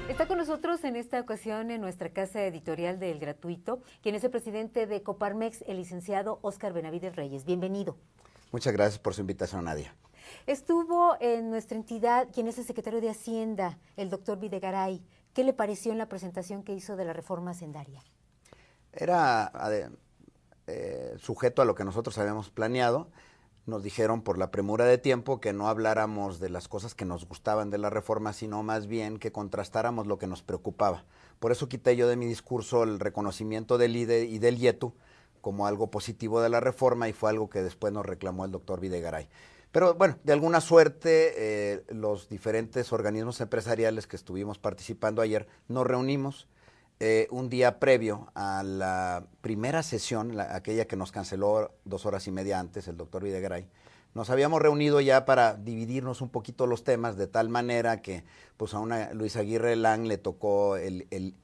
Está con nosotros en esta ocasión en nuestra casa editorial del Gratuito, quien es el presidente de Coparmex, el licenciado Óscar Benavides Reyes. Bienvenido. Muchas gracias por su invitación, Nadia. Estuvo en nuestra entidad quien es el secretario de Hacienda, el doctor Videgaray. ¿Qué le pareció en la presentación que hizo de la reforma hacendaria? Era sujeto a lo que nosotros habíamos planeado. Nos dijeron por la premura de tiempo que no habláramos de las cosas que nos gustaban de la reforma, sino más bien que contrastáramos lo que nos preocupaba. Por eso quité yo de mi discurso el reconocimiento del IDE y del IETU como algo positivo de la reforma, y fue algo que después nos reclamó el doctor Videgaray. Pero bueno, de alguna suerte los diferentes organismos empresariales que estuvimos participando ayer nos reunimos un día previo a la primera sesión, aquella que nos canceló 2 horas y media antes el doctor Videgaray. Nos habíamos reunido ya para dividirnos un poquito los temas, de tal manera que pues a una Luis Aguirre Lang le tocó el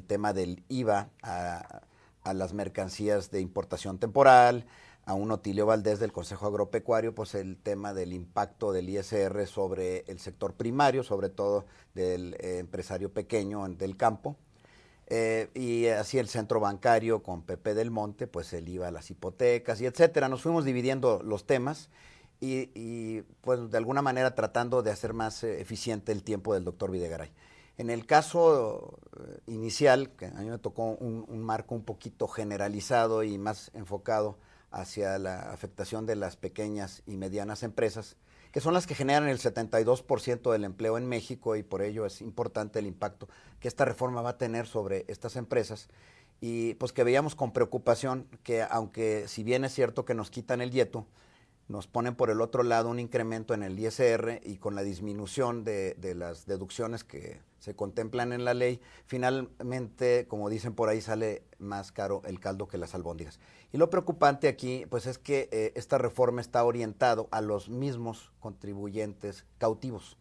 tema del IVA a las mercancías de importación temporal, a un Otilio Valdés del Consejo Agropecuario, pues el tema del impacto del ISR sobre el sector primario, sobre todo del empresario pequeño del campo. Y así el centro bancario con Pepe del Monte, pues el IVA a las hipotecas y etcétera. Nos fuimos dividiendo los temas y pues de alguna manera tratando de hacer más eficiente el tiempo del doctor Videgaray. En el caso inicial, que a mí me tocó un marco un poquito generalizado y más enfocado hacia la afectación de las pequeñas y medianas empresas, que son las que generan el 72% del empleo en México, y por ello es importante el impacto que esta reforma va a tener sobre estas empresas, y pues que veíamos con preocupación que, aunque si bien es cierto que nos quitan el IETU, nos ponen por el otro lado un incremento en el ISR, y con la disminución de las deducciones que se contemplan en la ley, finalmente, como dicen por ahí, sale más caro el caldo que las albóndigas. Y lo preocupante aquí pues es que esta reforma está orientado a los mismos contribuyentes cautivos.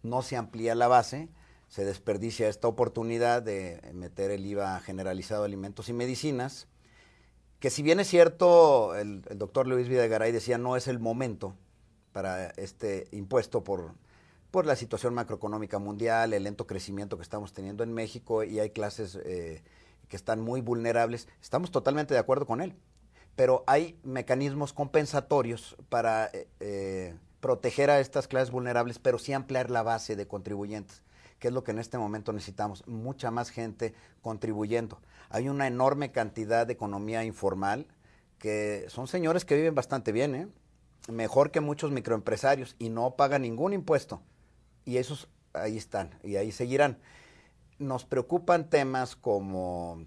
No se amplía la base, se desperdicia esta oportunidad de meter el IVA generalizado de alimentos y medicinas, que si bien es cierto, el doctor Luis Videgaray decía no es el momento para este impuesto por la situación macroeconómica mundial, el lento crecimiento que estamos teniendo en México, y hay clases que están muy vulnerables. Estamos totalmente de acuerdo con él, pero hay mecanismos compensatorios para proteger a estas clases vulnerables, pero sí ampliar la base de contribuyentes, que es lo que en este momento necesitamos, mucha más gente contribuyendo. Hay una enorme cantidad de economía informal, que son señores que viven bastante bien, mejor que muchos microempresarios, y no pagan ningún impuesto, y esos ahí están y ahí seguirán. Nos preocupan temas como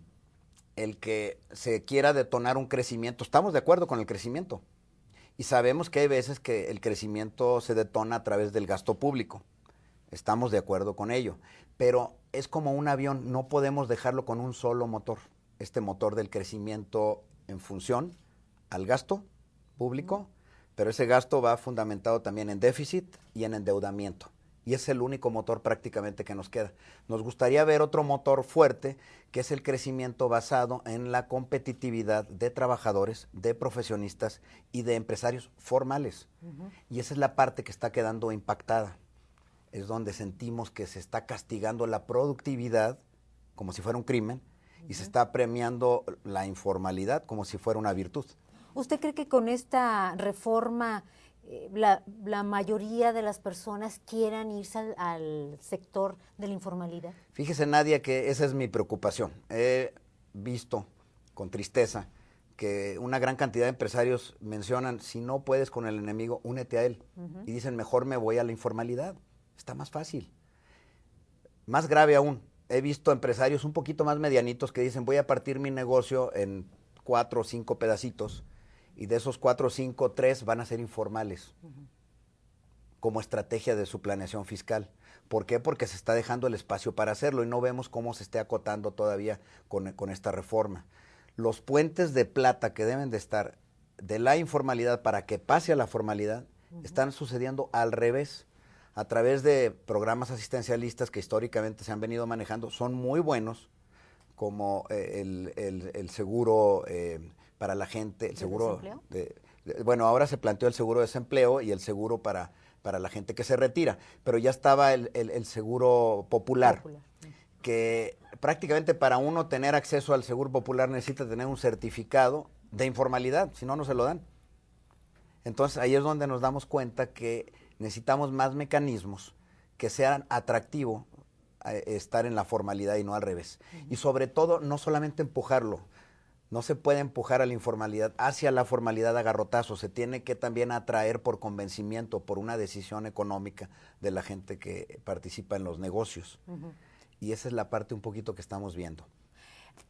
el que se quiera detonar un crecimiento. Estamos de acuerdo con el crecimiento, y sabemos que hay veces que el crecimiento se detona a través del gasto público. Estamos de acuerdo con ello, pero es como un avión, no podemos dejarlo con un solo motor. Este motor del crecimiento en función al gasto público, pero ese gasto va fundamentado también en déficit y en endeudamiento. Y es el único motor prácticamente que nos queda. Nos gustaría ver otro motor fuerte, que es el crecimiento basado en la competitividad de trabajadores, de profesionistas y de empresarios formales. Y esa es la parte que está quedando impactada. Es donde sentimos que se está castigando la productividad como si fuera un crimen, y se está premiando la informalidad como si fuera una virtud. ¿Usted cree que con esta reforma la mayoría de las personas quieran irse al sector de la informalidad? Fíjese, Nadia, que esa es mi preocupación. He visto con tristeza que una gran cantidad de empresarios mencionan, si no puedes con el enemigo, únete a él. Y dicen, mejor me voy a la informalidad. Está más fácil. Más grave aún, he visto empresarios un poquito más medianitos que dicen, voy a partir mi negocio en 4 o 5 pedacitos, y de esos 4 o 5, 3 van a ser informales, como estrategia de su planeación fiscal. ¿Por qué? Porque se está dejando el espacio para hacerlo, y no vemos cómo se esté acotando todavía con esta reforma. Los puentes de plata que deben de estar de la informalidad para que pase a la formalidad están sucediendo al revés, a través de programas asistencialistas que históricamente se han venido manejando. Son muy buenos, como el seguro para la gente, el seguro Bueno, ahora se planteó el seguro de desempleo y el seguro para la gente que se retira, pero ya estaba el seguro popular, que prácticamente para uno tener acceso al seguro popular necesita tener un certificado de informalidad, si no, no se lo dan. Entonces ahí es donde nos damos cuenta que necesitamos más mecanismos que sean atractivos estar en la formalidad y no al revés. Y sobre todo, no solamente empujarlo, no se puede empujar a la informalidad hacia la formalidad a garrotazo, se tiene que también atraer por convencimiento, por una decisión económica de la gente que participa en los negocios. Y esa es la parte un poquito que estamos viendo.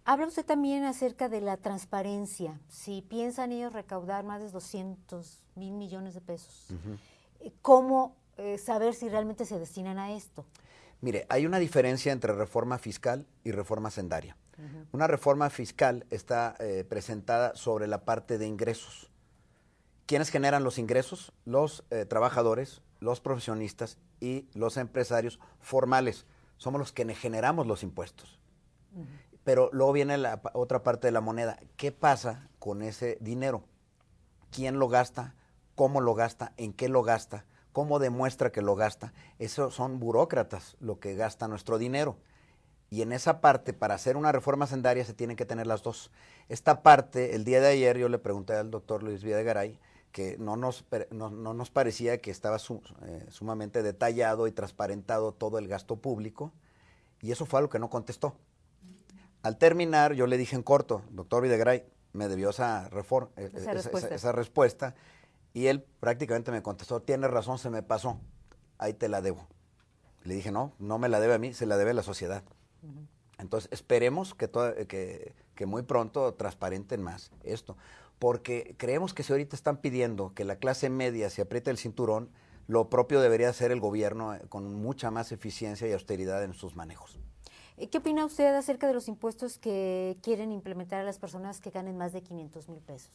Habla usted también acerca de la transparencia. Si piensan ellos recaudar más de 200,000 millones de pesos, ¿cómo saber si realmente se destinan a esto? Mire, hay una diferencia entre reforma fiscal y reforma hacendaria. Una reforma fiscal está presentada sobre la parte de ingresos. ¿Quiénes generan los ingresos? Los trabajadores, los profesionistas y los empresarios formales. Somos los que generamos los impuestos. Pero luego viene la otra parte de la moneda. ¿Qué pasa con ese dinero? ¿Quién lo gasta? ¿Cómo lo gasta? ¿En qué lo gasta? ¿Cómo demuestra que lo gasta? Eso son burócratas lo que gasta nuestro dinero. Y en esa parte, para hacer una reforma hacendaria, se tienen que tener las dos. Esta parte, el día de ayer yo le pregunté al doctor Luis Videgaray que no nos parecía que estaba sumamente detallado y transparentado todo el gasto público, y eso fue algo que no contestó. Al terminar, yo le dije en corto, doctor Videgaray, me debió esa respuesta, y él prácticamente me contestó, tienes razón, se me pasó, ahí te la debo. Le dije, no me la debe a mí, se la debe a la sociedad. Entonces, esperemos que muy pronto transparenten más esto, porque creemos que si ahorita están pidiendo que la clase media se apriete el cinturón, lo propio debería hacer el gobierno con mucha más eficiencia y austeridad en sus manejos. ¿Qué opina usted acerca de los impuestos que quieren implementar a las personas que ganen más de 500,000 pesos?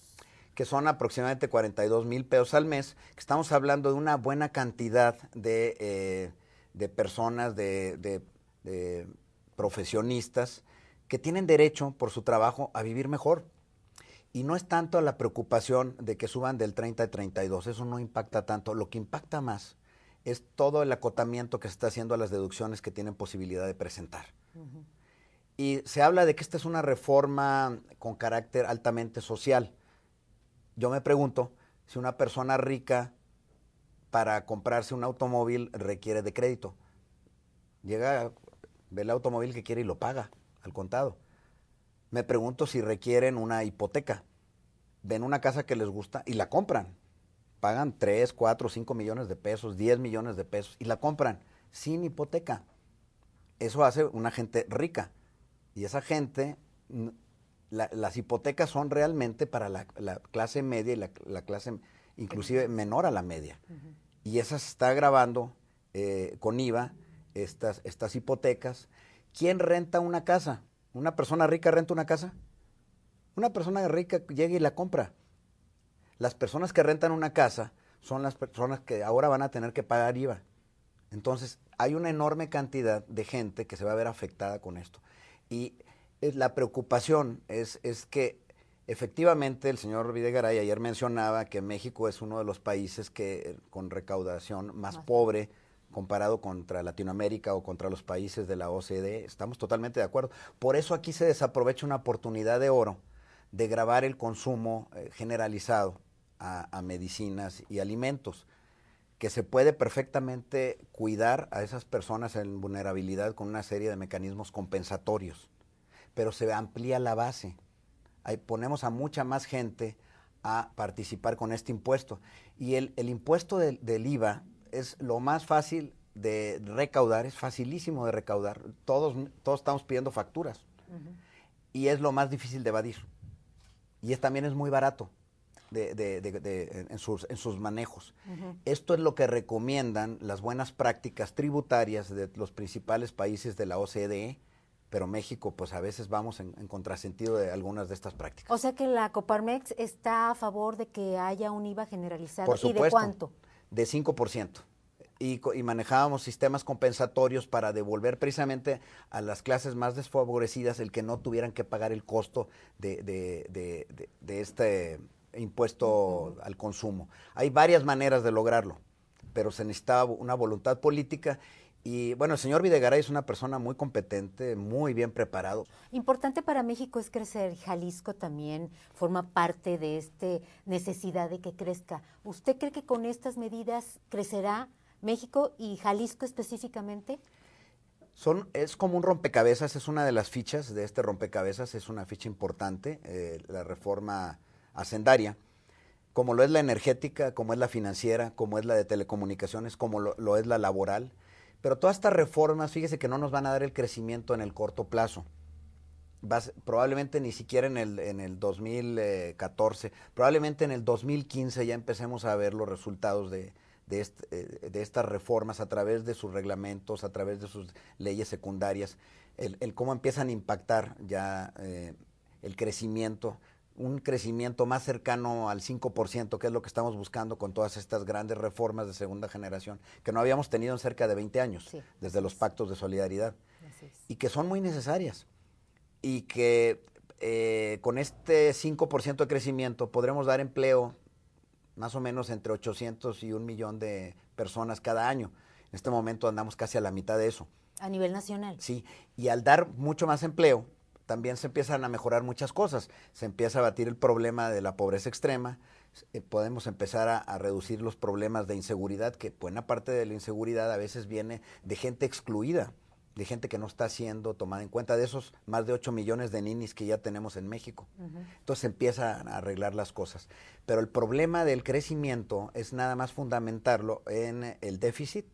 Que son aproximadamente 42,000 pesos al mes, que estamos hablando de una buena cantidad de personas, de profesionistas, que tienen derecho por su trabajo a vivir mejor. Y no es tanto la preocupación de que suban del 30 a 32, eso no impacta tanto. Lo que impacta más es todo el acotamiento que se está haciendo a las deducciones que tienen posibilidad de presentar. Y se habla de que esta es una reforma con carácter altamente social. Yo me pregunto si una persona rica para comprarse un automóvil requiere de crédito. Llega, ve el automóvil que quiere y lo paga al contado. Me pregunto si requieren una hipoteca. Ven una casa que les gusta y la compran. Pagan 3, 4, 5 millones de pesos, 10 millones de pesos y la compran sin hipoteca. Eso hace una gente rica. Y esa gente, las hipotecas son realmente para la clase media y la clase inclusive menor a la media. Y esa se está agravando con IVA, estas hipotecas. ¿Quién renta una casa? ¿Una persona rica renta una casa? Una persona rica llega y la compra. Las personas que rentan una casa son las personas que ahora van a tener que pagar IVA. Entonces, hay una enorme cantidad de gente que se va a ver afectada con esto. Y la preocupación es que efectivamente el señor Videgaray ayer mencionaba que México es uno de los países con recaudación más pobre comparado contra Latinoamérica o contra los países de la OCDE. Estamos totalmente de acuerdo. Por eso aquí se desaprovecha una oportunidad de oro de gravar el consumo generalizado a medicinas y alimentos, que se puede perfectamente cuidar a esas personas en vulnerabilidad con una serie de mecanismos compensatorios, pero se amplía la base. Ahí ponemos a mucha más gente a participar con este impuesto. Y el impuesto del IVA es lo más fácil de recaudar, es facilísimo de recaudar. Todos estamos pidiendo facturas. Y es lo más difícil de evadir. Y también es muy barato en sus manejos. Esto es lo que recomiendan las buenas prácticas tributarias de los principales países de la OCDE, pero México, pues a veces vamos en contrasentido de algunas de estas prácticas. O sea que la Coparmex está a favor de que haya un IVA generalizado. Por supuesto. ¿Y de cuánto? De 5%. Y manejábamos sistemas compensatorios para devolver precisamente a las clases más desfavorecidas el que no tuvieran que pagar el costo de impuesto al consumo. Hay varias maneras de lograrlo, pero se necesita una voluntad política. Y bueno, el señor Videgaray es una persona muy competente, muy bien preparado. Importante para México es crecer. Jalisco también forma parte de esta necesidad de que crezca. ¿Usted cree que con estas medidas crecerá México y Jalisco específicamente? Es como un rompecabezas, es una de las fichas de este rompecabezas, es una ficha importante, la reforma hacendaria, como lo es la energética, como es la financiera, como es la de telecomunicaciones, como lo es la laboral. Pero todas estas reformas, fíjese que no nos van a dar el crecimiento en el corto plazo. Probablemente ni siquiera en el 2014, probablemente en el 2015 ya empecemos a ver los resultados de estas reformas a través de sus reglamentos, a través de sus leyes secundarias, el cómo empiezan a impactar ya el crecimiento, un crecimiento más cercano al 5%, que es lo que estamos buscando con todas estas grandes reformas de segunda generación, que no habíamos tenido en cerca de 20 años, sí, desde los pactos de solidaridad, y que son muy necesarias, y que con este 5% de crecimiento podremos dar empleo más o menos entre 800 y 1,000,000 de personas cada año. En este momento andamos casi a la mitad de eso. A nivel nacional. Sí, y al dar mucho más empleo, también se empiezan a mejorar muchas cosas. Se empieza a abatir el problema de la pobreza extrema, podemos empezar a reducir los problemas de inseguridad, que buena parte de la inseguridad a veces viene de gente excluida, de gente que no está siendo tomada en cuenta, de esos más de 8 millones de ninis que ya tenemos en México. Entonces se empiezan a arreglar las cosas. Pero el problema del crecimiento es nada más fundamentarlo en el déficit,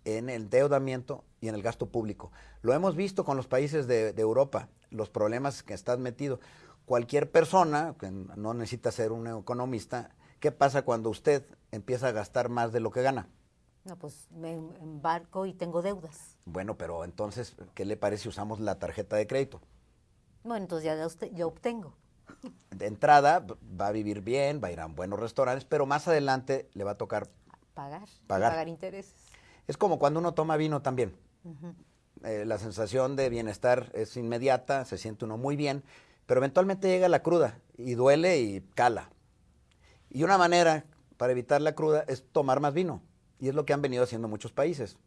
en el endeudamiento y en el gasto público. Lo hemos visto con los países de Europa, los problemas que están metidos. Cualquier persona, que no necesita ser un economista, ¿qué pasa cuando usted empieza a gastar más de lo que gana? No, pues me embarco y tengo deudas. Bueno, pero entonces, ¿qué le parece si usamos la tarjeta de crédito? Bueno, entonces ya obtengo. De entrada, va a vivir bien, va a ir a buenos restaurantes, pero más adelante le va a tocar pagar intereses. Es como cuando uno toma vino también. La sensación de bienestar es inmediata, se siente uno muy bien, pero eventualmente llega la cruda y duele y cala. Y una manera para evitar la cruda es tomar más vino. Y es lo que han venido haciendo muchos países.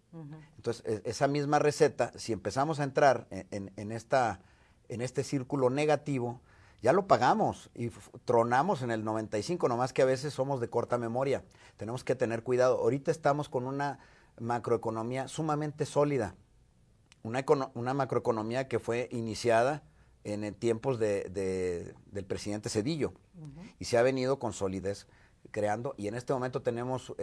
Entonces, esa misma receta, si empezamos a entrar en este círculo negativo, ya lo pagamos y tronamos en el 95, nomás que a veces somos de corta memoria. Tenemos que tener cuidado. Ahorita estamos con una macroeconomía sumamente sólida, una macroeconomía que fue iniciada en tiempos del presidente Zedillo y se ha venido con solidez creando, y en este momento tenemos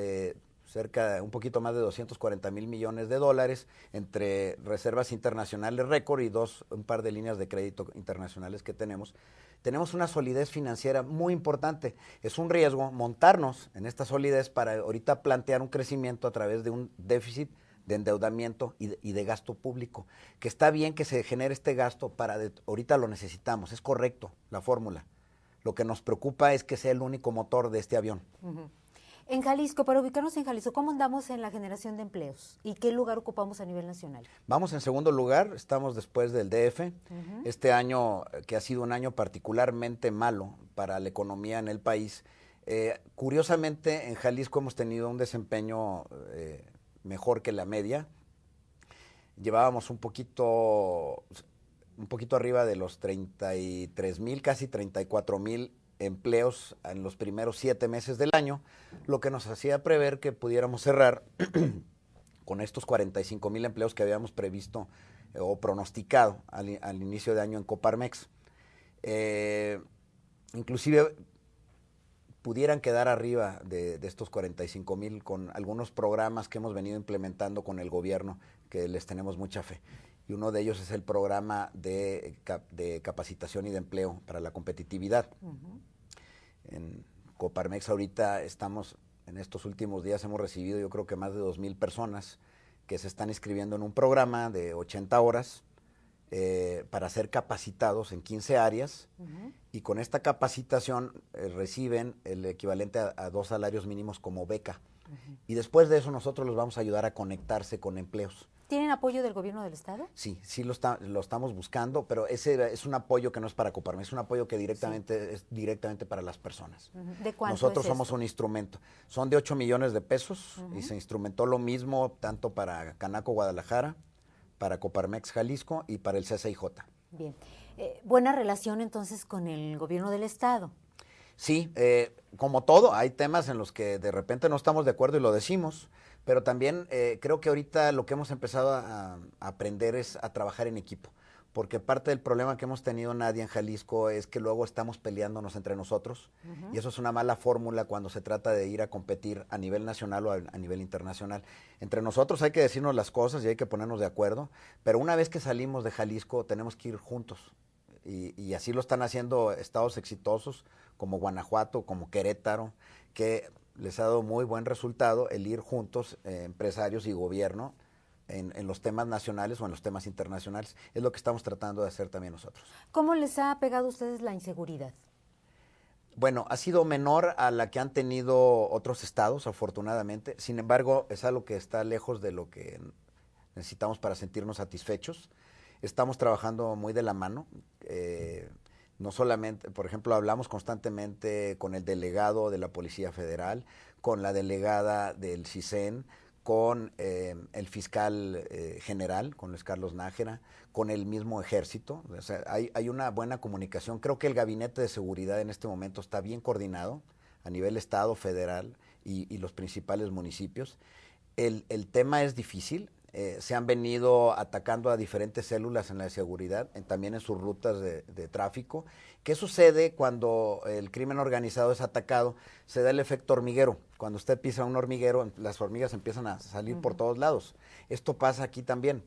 un poquito más de 240,000 millones de dólares entre reservas internacionales récord y un par de líneas de crédito internacionales que tenemos. Tenemos una solidez financiera muy importante. Es un riesgo montarnos en esta solidez para ahorita plantear un crecimiento a través de un déficit de endeudamiento y de gasto público, que está bien que se genere este gasto, ahorita lo necesitamos, es correcto la fórmula. Lo que nos preocupa es que sea el único motor de este avión. En Jalisco, para ubicarnos en Jalisco, ¿cómo andamos en la generación de empleos? ¿Y qué lugar ocupamos a nivel nacional? Vamos en segundo lugar, estamos después del DF. Este año, que ha sido un año particularmente malo para la economía en el país, curiosamente en Jalisco hemos tenido un desempeño mejor que la media. Llevábamos un poquito arriba de los 33,000, casi 34,000 empleos en los primeros 7 meses del año, lo que nos hacía prever que pudiéramos cerrar con estos 45,000 empleos que habíamos previsto o pronosticado al inicio de año en Coparmex. Inclusive pudieran quedar arriba de estos 45,000 con algunos programas que hemos venido implementando con el gobierno, que les tenemos mucha fe. Y uno de ellos es el programa de capacitación y de empleo para la competitividad. En Coparmex ahorita en estos últimos días hemos recibido yo creo que más de 2,000 personas que se están inscribiendo en un programa de 80 horas para ser capacitados en 15 áreas, y con esta capacitación reciben el equivalente a 2 salarios mínimos como beca. Y después de eso nosotros los vamos a ayudar a conectarse con empleos. ¿Tienen apoyo del gobierno del estado? Sí, sí lo estamos buscando, pero ese es un apoyo que no es para Coparmex, es un apoyo que es directamente para las personas. ¿De cuánto Nosotros es somos esto? un instrumento. Son de 8 millones de pesos y se instrumentó lo mismo tanto para Canaco Guadalajara, para Coparmex Jalisco y para el CCIJ. Bien. Buena relación entonces con el gobierno del estado. Sí, como todo, hay temas en los que de repente no estamos de acuerdo y lo decimos, pero también creo que ahorita lo que hemos empezado a aprender es a trabajar en equipo, porque parte del problema que hemos tenido, Nadia, en Jalisco es que luego estamos peleándonos entre nosotros y eso es una mala fórmula cuando se trata de ir a competir a nivel nacional o a nivel internacional. Entre nosotros hay que decirnos las cosas y hay que ponernos de acuerdo, pero una vez que salimos de Jalisco tenemos que ir juntos. Y así lo están haciendo estados exitosos como Guanajuato, como Querétaro, que les ha dado muy buen resultado el ir juntos, empresarios y gobierno, en los temas nacionales o en los temas internacionales. Es lo que estamos tratando de hacer también nosotros. ¿Cómo les ha pegado a ustedes la inseguridad? Bueno, ha sido menor a la que han tenido otros estados, afortunadamente. Sin embargo, es algo que está lejos de lo que necesitamos para sentirnos satisfechos. Estamos trabajando muy de la mano. No solamente, por ejemplo, hablamos constantemente con el delegado de la Policía Federal, con la delegada del CISEN, con el fiscal general, con Luis Carlos Nájera, con el mismo ejército. O sea, hay una buena comunicación. Creo que el gabinete de seguridad en este momento está bien coordinado a nivel estado, federal y los principales municipios. El tema es difícil. Se han venido atacando a diferentes células en la seguridad, también en sus rutas de tráfico. ¿Qué sucede cuando el crimen organizado es atacado? Se da el efecto hormiguero. Cuando usted pisa un hormiguero, las hormigas empiezan a salir por todos lados. Esto pasa aquí también.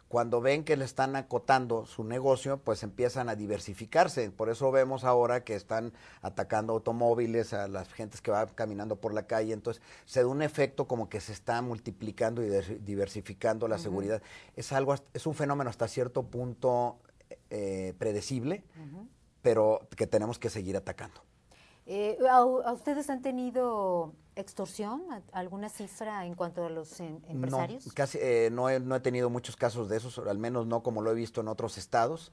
Cuando ven que le están acotando su negocio, pues empiezan a diversificarse. Por eso vemos ahora que están atacando automóviles, a las gentes que van caminando por la calle. Entonces se da un efecto como que se está multiplicando y diversificando la seguridad. Es un fenómeno hasta cierto punto predecible, pero que tenemos que seguir atacando. ¿A ustedes han tenido extorsión? ¿Alguna cifra en cuanto a los empresarios? No, casi no he tenido muchos casos de esos, al menos no como lo he visto en otros estados.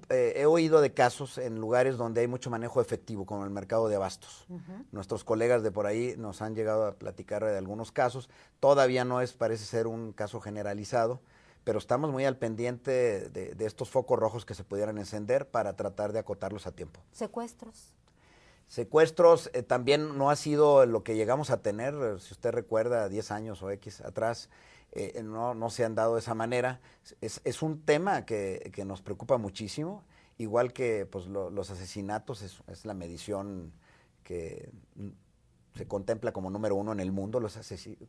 He oído de casos en lugares donde hay mucho manejo efectivo, como el mercado de abastos. Nuestros colegas de por ahí nos han llegado a platicar de algunos casos. Todavía no parece ser un caso generalizado, pero estamos muy al pendiente de estos focos rojos que se pudieran encender para tratar de acotarlos a tiempo. ¿Secuestros? Secuestros también no ha sido lo que llegamos a tener, si usted recuerda, 10 años o X atrás, no se han dado de esa manera. Es un tema que nos preocupa muchísimo, igual que pues, los asesinatos, es la medición que se contempla como número 1 en el mundo,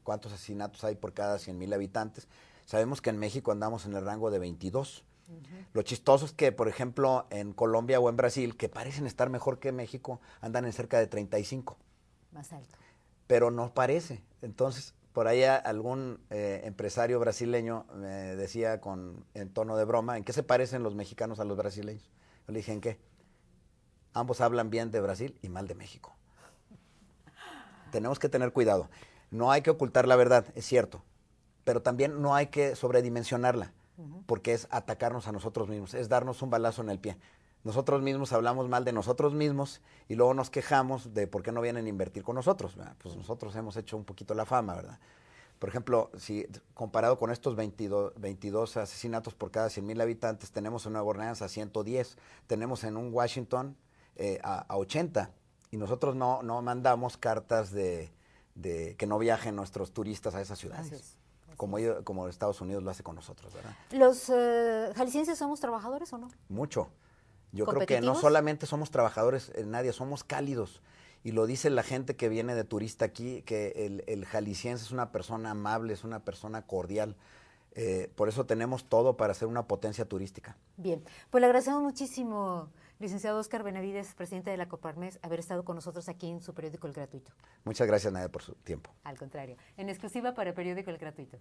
cuántos asesinatos hay por cada 100,000 habitantes. Sabemos que en México andamos en el rango de 22. Lo chistoso es que, por ejemplo, en Colombia o en Brasil, que parecen estar mejor que México, andan en cerca de 35. Más alto. Pero no parece. Entonces, por ahí algún empresario brasileño me decía en tono de broma, ¿en qué se parecen los mexicanos a los brasileños? Yo le dije, ¿en qué? Ambos hablan bien de Brasil y mal de México. Tenemos que tener cuidado. No hay que ocultar la verdad, es cierto, pero también no hay que sobredimensionarla, porque es atacarnos a nosotros mismos, es darnos un balazo en el pie. Nosotros mismos hablamos mal de nosotros mismos y luego nos quejamos de por qué no vienen a invertir con nosotros. Pues nosotros hemos hecho un poquito la fama, ¿verdad? Por ejemplo, si comparado con estos 22 asesinatos por cada 100,000 habitantes, tenemos en Nueva Orleans a 110, tenemos en un Washington a 80, y nosotros no mandamos cartas de que no viajen nuestros turistas a esas ciudades. Como Estados Unidos lo hace con nosotros, ¿verdad? ¿Los jaliscienses somos trabajadores o no? Mucho. Yo creo que no solamente somos trabajadores, Nadia, somos cálidos. Y lo dice la gente que viene de turista aquí, que el jalisciense es una persona amable, es una persona cordial. Por eso tenemos todo para ser una potencia turística. Bien, pues le agradecemos muchísimo, licenciado Óscar Benavides, presidente de la Coparmex, haber estado con nosotros aquí en su periódico El Gratuito. Muchas gracias, Nadia, por su tiempo. Al contrario, en exclusiva para Periódico El Gratuito.